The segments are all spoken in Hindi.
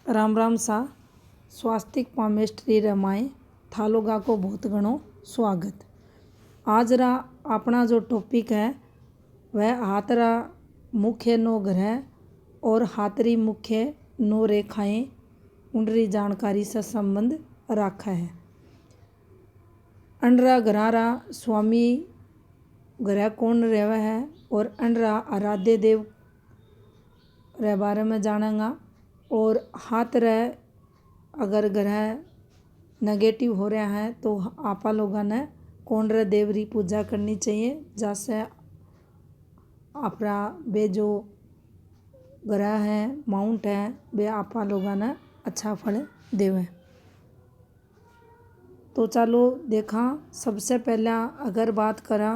राम राम सा स्वास्तिक पामेस्ट्री रमाए थालोगा को बहुत घणो स्वागत। आज रा अपना जो टॉपिक है वह हाथ रा मुख्य 9 ग्रह और हाथ री मुख्य 9 रेखाएं उनरी जानकारी से संबंध रखा है। अंडरा ग्रह रा स्वामी ग्रह कौन रहवा है और अंडरा आराध्य देव रे बारे में जानेंगा। और हाथ रे अगर ग्रह नेगेटिव हो रहा है तो आपा लोगों ने कौन रे देव री पूजा करनी चाहिए, जैसे अपना वे जो ग्रह हैं माउंट है वे आपा लोगों ने अच्छा फल देवे। तो चलो देखा, सबसे पहला अगर बात करा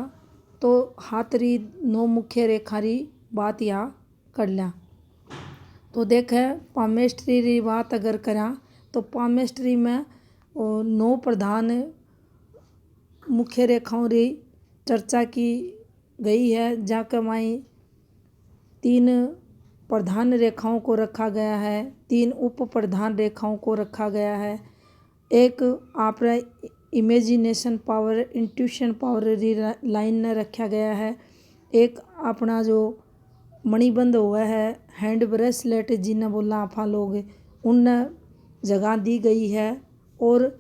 तो हाथ री 9 मुख्य रेखा री बात यहाँ कर लिया। तो देखे पामेस्ट्री री बात अगर करा तो पामेस्ट्री में 9 प्रधान मुख्य रेखाओं री चर्चा की गई है, जहाँ माई 3 प्रधान रेखाओं को रखा गया है, 3 उप प्रधान रेखाओं को रखा गया है। एक आप इमेजिनेशन पावर इंट्यूशन पावर री लाइन ने रखा गया है। एक अपना जो मणिबंध हुआ है हैंड ब्रेसलेट जिन्हें बोला आपा लोग, उन जगह दी गई है। और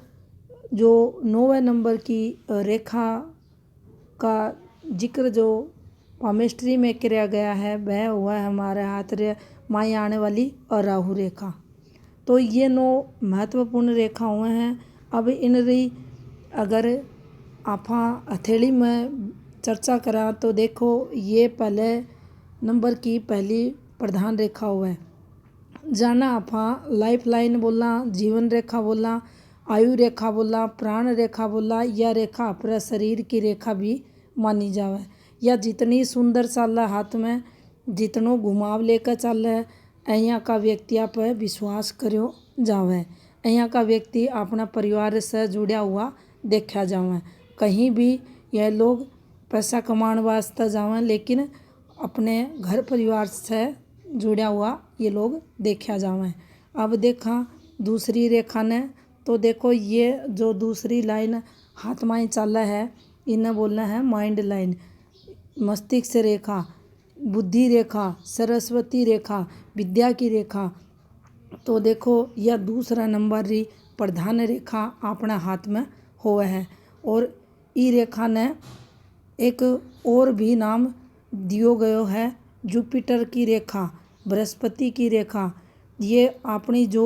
जो 9वें नंबर की रेखा का जिक्र जो पामेस्ट्री में किया गया है वह हुआ है हमारे हाथ रे माई आने वाली और राहु रेखा। तो ये 9 महत्वपूर्ण रेखा हुए हैं। अब इन री अगर आपा हथेली में चर्चा करा तो देखो ये पहले नंबर की पहली प्रधान रेखा हुआ है, जाना आपा लाइफ लाइन बोला, जीवन रेखा बोला, आयु रेखा बोला, प्राण रेखा बोला, या रेखा अपने शरीर की रेखा भी मानी जावे। या जितनी सुंदर चाल है हाथ में, जितनो घुमाव लेकर चल है, यहाँ का व्यक्ति आप विश्वास करो जावे। यहाँ का व्यक्ति अपना परिवार से जुड़ा हुआ देखा जावे। कहीं भी यह लोग पैसा कमाने वास्ते जावें, लेकिन अपने घर परिवार से जुड़ा हुआ ये लोग देखा जावें। अब देखा दूसरी रेखा ने, तो देखो ये जो दूसरी लाइन हाथ में चल है इन्हें बोलना है माइंड लाइन, मस्तिष्क रेखा, बुद्धि रेखा, सरस्वती रेखा, विद्या की रेखा। तो देखो यह दूसरा नंबर री प्रधान रेखा अपना हाथ में हुआ है। और ई रेखा ने एक और भी नाम दियो गयो है जुपिटर की रेखा, बृहस्पति की रेखा। ये अपनी जो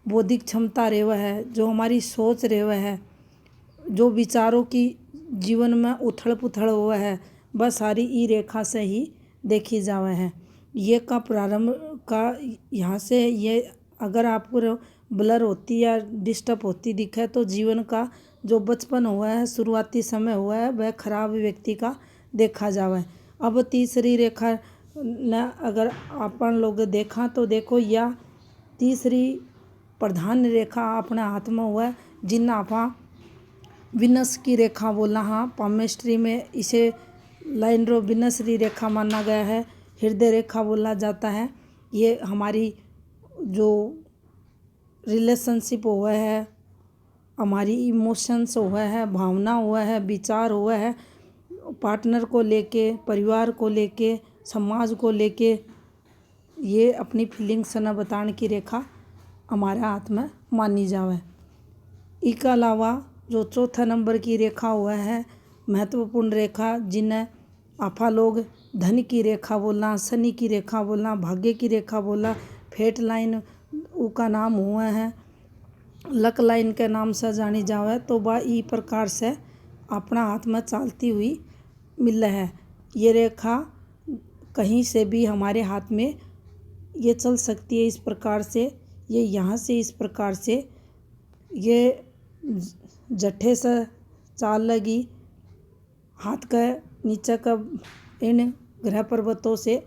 बौद्धिक क्षमता रेवा है, जो हमारी सोच रेवा है, जो विचारों की जीवन में उथल पुथल हुआ है, बस सारी ई रेखा से ही देखी जावे है। ये का प्रारंभ का यहाँ से ये अगर आपको ब्लर होती या डिस्टर्ब होती दिखे तो जीवन का जो बचपन हुआ है, शुरुआती समय हुआ है, वह खराब व्यक्ति का देखा जावे। अब तीसरी रेखा न अगर अपन लोग देखा तो देखो यह तीसरी प्रधान रेखा अपने हाथ में हुआ है, जिन्हें आप विनस की रेखा बोला। हाँ, पामेस्ट्री में इसे लाइन रो विनस री रेखा माना गया है, हृदय रेखा बोला जाता है। ये हमारी जो रिलेशनशिप हुआ है, हमारी इमोशंस हुआ है, भावना हुआ है, विचार हुआ है, पार्टनर को लेके, परिवार को लेके, समाज को लेके, ये अपनी फीलिंग्स न बताने की रेखा हमारे हाथ में मानी जावे। इसके अलावा जो चौथा नंबर की रेखा हुआ है महत्वपूर्ण रेखा, जिन्हें आपा लोग धन की रेखा बोलना, शनि की रेखा बोलना, भाग्य की रेखा बोला, फेट लाइन उसका नाम हुआ है, लक लाइन के नाम से जानी जावे। तो वह ई प्रकार से अपना हाथ में चलती हुई मिल है। ये रेखा कहीं से भी हमारे हाथ में ये चल सकती है इस प्रकार से, ये यहाँ से इस प्रकार से, ये जट्ठे से चाल लगी हाथ का नीचे का इन ग्रह पर्वतों से,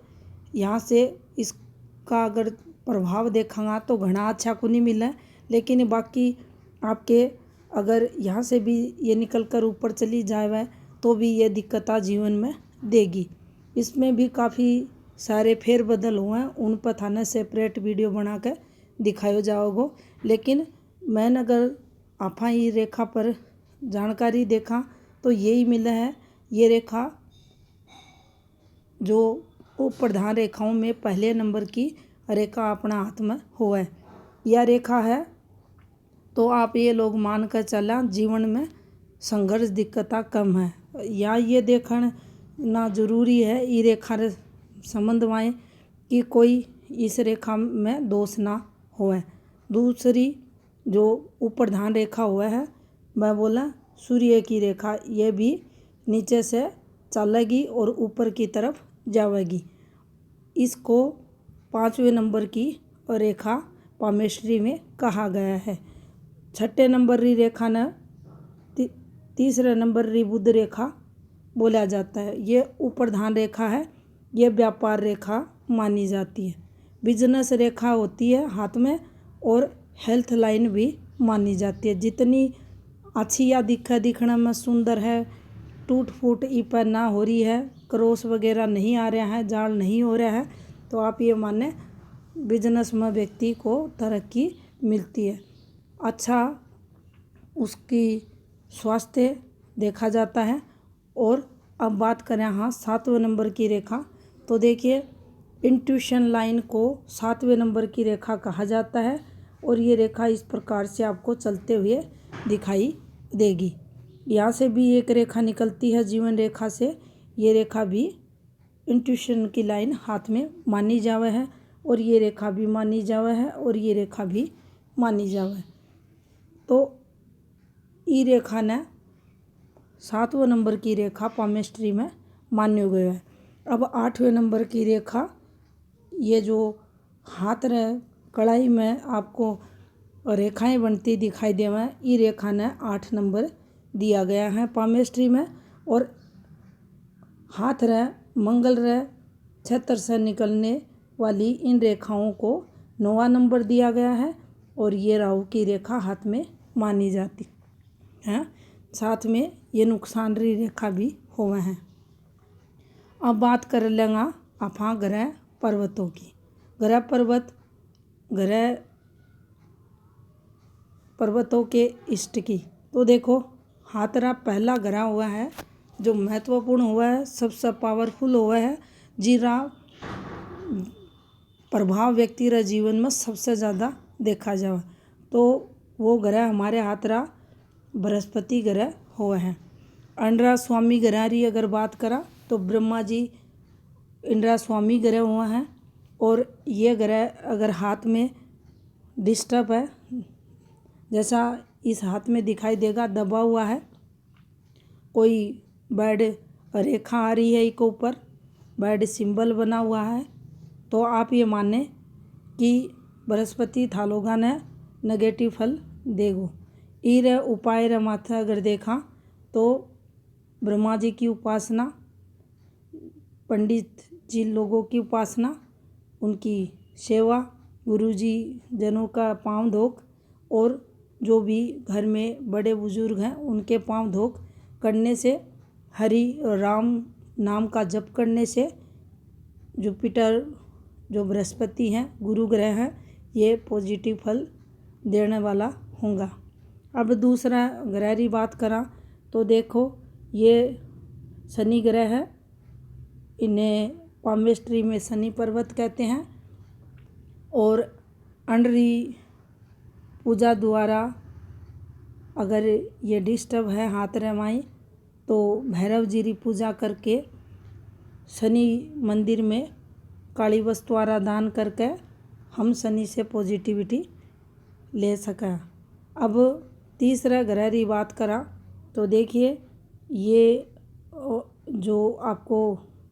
यहाँ से इसका अगर प्रभाव देखेंगे तो घना अच्छा को नहीं मिला, लेकिन बाकी आपके अगर यहाँ से भी ये निकल कर ऊपर चली जाए तो भी ये दिक्कत जीवन में देगी। इसमें भी काफ़ी सारे फेर बदल हुए हैं, उन पर थाने सेपरेट वीडियो बना कर दिखायो जाओगो। लेकिन मैंने अगर आपा ये रेखा पर जानकारी देखा तो यही मिला है, ये रेखा जो वो प्रधान रेखाओं में पहले नंबर की रेखा अपना हाथ में हुआ है। यह रेखा है तो आप ये लोग मान कर चला जीवन में संघर्ष दिक्कता कम है, या ये देखना जरूरी है ये रेखा संबंध में कि कोई इस रेखा में दोष ना होए। दूसरी जो प्रधान रेखा हुआ है, मैं बोला सूर्य की रेखा, ये भी नीचे से चलेगी और ऊपर की तरफ जाएगी। इसको 5वें नंबर की रेखा पामेस्ट्री में कहा गया है। 6ठे नंबर री रेखा न तीसरे नंबर री बुध रेखा बोला जाता है। ये प्रधान रेखा है, ये व्यापार रेखा मानी जाती है। बिजनेस रेखा होती है हाथ में, और हेल्थ लाइन भी मानी जाती है। जितनी अच्छी या दिखने में सुंदर है, टूट फूट ई पर ना हो रही है, क्रॉस वगैरह नहीं आ रहा है, जाल नहीं हो रहा है, तो आप ये माने बिजनेस में व्यक्ति को तरक्की मिलती है। अच्छा उसकी स्वास्थ्य देखा जाता है। और अब बात करें 7वें नंबर की रेखा, तो देखिए इंट्यूशन लाइन को 7वें नंबर की रेखा कहा जाता है। और ये रेखा इस प्रकार से आपको चलते हुए दिखाई देगी। यहाँ से भी एक रेखा निकलती है जीवन रेखा से, ये रेखा भी इंट्यूशन की लाइन हाथ में मानी जावे है, और ये रेखा भी मानी जावे है, और ये रेखा भी मानी जावे। तो ये रेखा ने 7वें नंबर की रेखा पामेस्ट्री में मान्य गया है। अब 8वें नंबर की रेखा, ये जो हाथ रे कड़ाई में आपको रेखाएं बनती दिखाई देवे, ये रेखा ने 8 नंबर दिया गया है पामेस्ट्री में। और हाथ रे मंगल रे क्षेत्र से निकलने वाली इन रेखाओं को 9वां नंबर दिया गया है, और ये राहु की रेखा हाथ में मानी जाती है। साथ में ये नुकसान री रेखा भी हुए हैं। अब बात कर लेंगे आप ग्रह पर्वतों की। ग्रह पर्वतों के इष्ट की, तो देखो हाथरा पहला ग्रह हुआ है जो महत्वपूर्ण हुआ है, सबसे पावरफुल हुआ है, जीरा प्रभाव व्यक्ति रा जीवन में सबसे ज़्यादा देखा जाए, तो वो ग्रह हमारे हाथरा बृहस्पति ग्रह हुआ है। इंद्रा स्वामी ग्रह री अगर बात करा तो ब्रह्मा जी इंद्रा स्वामी ग्रह हुआ है। और ये ग्रह अगर हाथ में डिस्टर्ब है, जैसा इस हाथ में दिखाई देगा दबा हुआ है, कोई बैड रेखा आ रही है इसके ऊपर, बैड सिंबल बना हुआ है, तो आप ये माने कि बृहस्पति थालोगा ने नेगेटिव फल देगो। ईर उपाय रे माथे अगर देखा तो ब्रह्मा जी की उपासना, पंडित जी लोगों की उपासना, उनकी सेवा, गुरुजी जनों का पांव धोक, और जो भी घर में बड़े बुजुर्ग हैं उनके पांव धोक करने से, हरि और राम नाम का जप करने से जुपिटर जो बृहस्पति हैं गुरु ग्रह हैं, ये पॉजिटिव फल देने वाला होगा। अब दूसरा ग्रह की बात करा तो देखो ये शनि ग्रह है, इन्हें पामेस्ट्री में शनि पर्वत कहते हैं। और अंडरी पूजा द्वारा अगर ये डिस्टर्ब है हाथ रेमाई, तो भैरव जी की पूजा करके शनि मंदिर में काली वस्तुआरा दान करके हम शनि से पॉजिटिविटी ले सकें। अब तीसरा ग्रह की बात करा तो देखिए ये जो आपको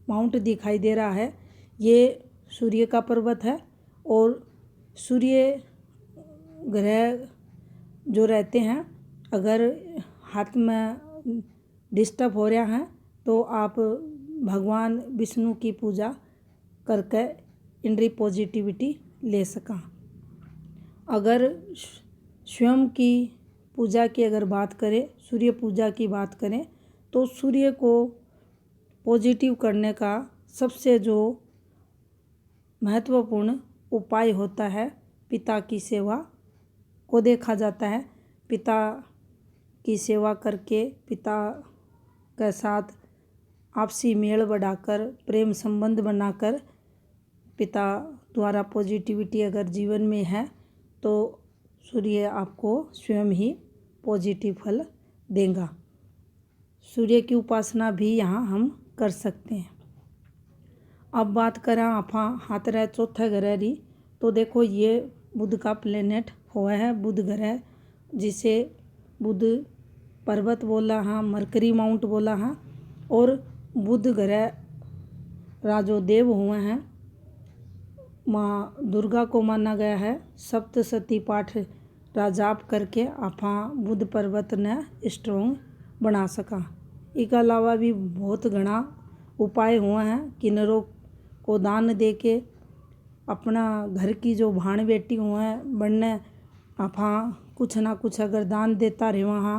माउंट दिखाई दे रहा है, ये सूर्य का पर्वत है। और सूर्य ग्रह जो रहते हैं अगर हाथ में डिस्टर्ब हो रहा है तो आप भगवान विष्णु की पूजा करके इनकी पॉजिटिविटी ले सका। अगर स्वयं की पूजा की अगर बात करें, सूर्य पूजा की बात करें, तो सूर्य को पॉजिटिव करने का सबसे जो महत्वपूर्ण उपाय होता है पिता की सेवा को देखा जाता है। पिता की सेवा करके पिता के साथ आपसी मेल बढ़ाकर प्रेम संबंध बनाकर पिता द्वारा पॉजिटिविटी अगर जीवन में है तो सूर्य आपको स्वयं ही पॉजिटिव फल देगा। सूर्य की उपासना भी यहाँ हम कर सकते हैं। अब बात करें आपा हाथ रहे चौथा ग्रह री, तो देखो ये बुध का प्लेनेट हुआ है, बुध ग्रह जिसे बुध पर्वत बोला हाँ, मरकरी माउंट बोला हाँ। और बुध ग्रह राजो देव हुए हैं, माँ दुर्गा को माना गया है। सप्तशती पाठ राजाप करके आपा बुध पर्वत ने स्ट्रोंग बना सका। इसके अलावा भी बहुत घना उपाय हुए हैं। किन्नरों को दान दे के अपना घर की जो भाण बेटी हुए हैं बनने आपा कुछ ना कुछ अगर दान देता रहे वहाँ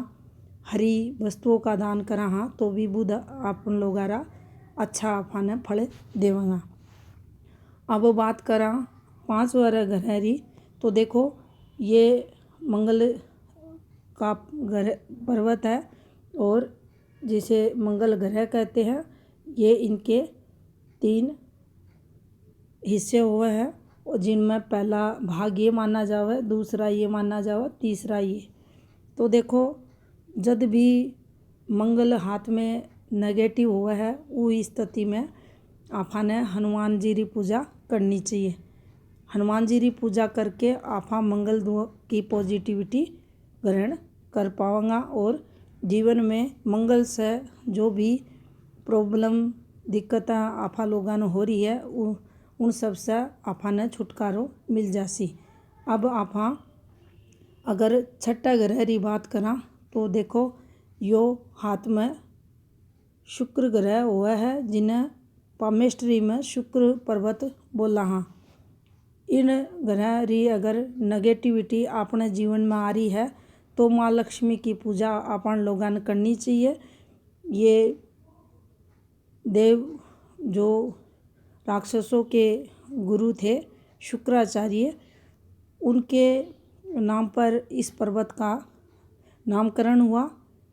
हरी वस्तुओं का दान करा हाँ तो भी बुध अपन लोगारा अच्छा आपा ने फल देवेगा। अब बात करा 5 वाला ग्रह री, तो देखो ये मंगल का ग्रह पर्वत है और जिसे मंगल ग्रह कहते हैं। ये इनके 3 हिस्से हुए हैं और जिनमें पहला भाग ये माना जावे, दूसरा ये माना जावे, तीसरा ये। तो देखो जब भी मंगल हाथ में नेगेटिव हुआ है उस स्थिति में आपा ने हनुमान जी की पूजा करनी चाहिए। हनुमान जी की पूजा करके आपा मंगल की पॉजिटिविटी ग्रहण कर पाओगा और जीवन में मंगल से जो भी प्रॉब्लम दिक्कतें आपा लोगों ने हो रही है उन सब से आपा ने छुटकारो मिल जासी। अब आपा अगर छठा ग्रह की बात करा तो देखो यो हाथ में शुक्र ग्रह हुआ है जिन्हें पामेस्ट्री में शुक्र पर्वत बोला हाँ। इन ग्रह री अगर नेगेटिविटी अपने जीवन में आ रही है तो माँ लक्ष्मी की पूजा अपन लोगों ने करनी चाहिए। ये देव जो राक्षसों के गुरु थे शुक्राचार्य, उनके नाम पर इस पर्वत का नामकरण हुआ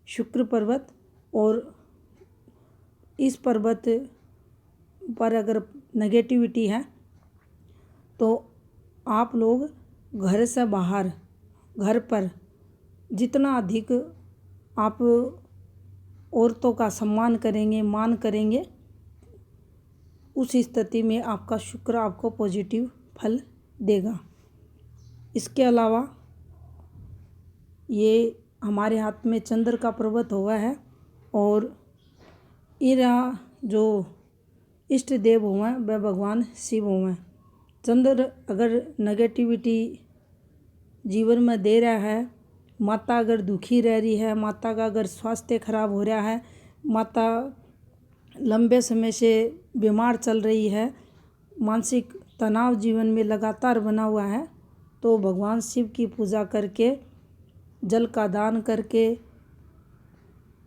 शुक्र पर्वत। और इस पर्वत पर अगर नेगेटिविटी है तो आप लोग घर से बाहर घर पर जितना अधिक आप औरतों का सम्मान करेंगे मान करेंगे उस स्थिति में आपका शुक्र आपको पॉजिटिव फल देगा। इसके अलावा ये हमारे हाथ में चंद्र का पर्वत हुआ है और इरा जो इष्ट देव हुए हैं वह भगवान शिव हुए हैं। चंद्र अगर नेगेटिविटी जीवन में दे रहा है, माता अगर दुखी रह रही है, माता का अगर स्वास्थ्य खराब हो रहा है, माता लंबे समय से बीमार चल रही है, मानसिक तनाव जीवन में लगातार बना हुआ है, तो भगवान शिव की पूजा करके जल का दान करके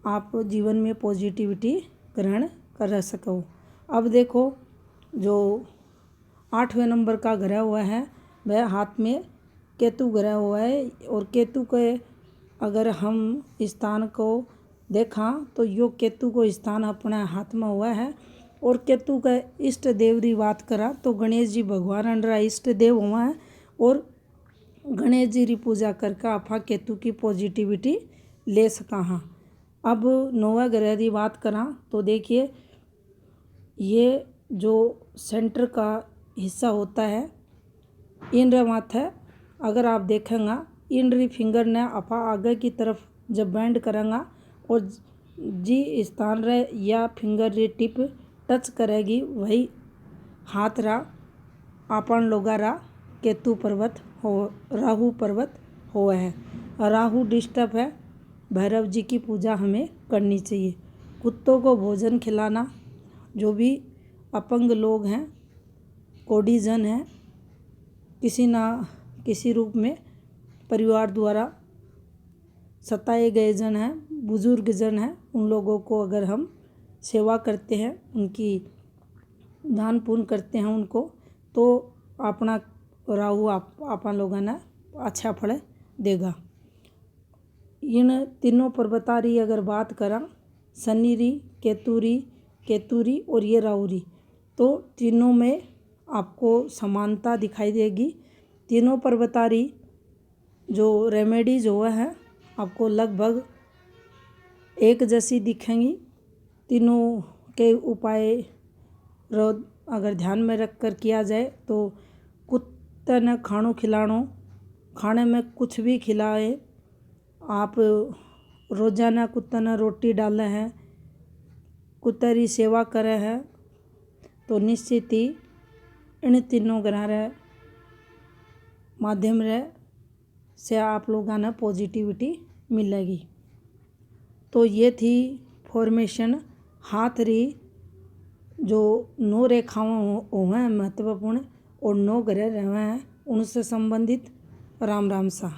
आप जीवन में पॉजिटिविटी ग्रहण कर सको। अब देखो जो 8वें नंबर का ग्रह हुआ है वह हाथ में केतु ग्रह हुआ है और केतु के अगर हम स्थान को देखा तो यो केतु को स्थान अपने हाथ में हुआ है। और केतु का इष्ट देव की बात करा तो गणेश जी भगवान अंडरा इष्ट देव हुआ है और गणेश जी की पूजा करके आपा केतु की पॉजिटिविटी ले सका हाँ। अब 9वें ग्रह की बात करा तो देखिए ये जो सेंटर का हिस्सा होता है इन माथे अगर आप देखेंगे इन री फिंगर ने आपा आगे की तरफ जब बैंड करेंगा और जी स्थान रे या फिंगर री टिप टच करेगी वही हाथ रा आपन लोगा रा केतु पर्वत हो राहु पर्वत हुआ है। राहु डिस्टर्ब है, भैरव जी की पूजा हमें करनी चाहिए। कुत्तों को भोजन खिलाना, जो भी अपंग लोग हैं कोडीजन हैं किसी ना किसी रूप में परिवार द्वारा सताए गए जन हैं, बुजुर्ग जन हैं, उन लोगों को अगर हम सेवा करते हैं उनकी दान पुण्य करते हैं उनको तो अपना राहु आपा लोगों ने अच्छा फल देगा। इन तीनों पर्वता री अगर बात करा, शनि री, केतु री और ये राहु री, तो तीनों में आपको समानता दिखाई देगी। तीनों पर्वता री जो रेमेडीज हुआ है आपको लगभग एक जैसी दिखेंगी। तीनों के उपाय अगर ध्यान में रख कर किया जाए तो कुत्ते ने खानो खिलानो, खाने में कुछ भी खिलाए, आप रोजाना कुत्ते ने रोटी डाले हैं, कुत्ते री सेवा करे हैं, तो निश्चित ही इन तीनों ग्रह रे माध्यम रे से आप लोगों ने पॉजिटिविटी मिलेगी। तो ये थी फॉर्मेशन हाथ री जो 9 रेखाओं हैं महत्वपूर्ण और 9 ग्रह रहे हैं उनसे संबंधित। राम राम सा।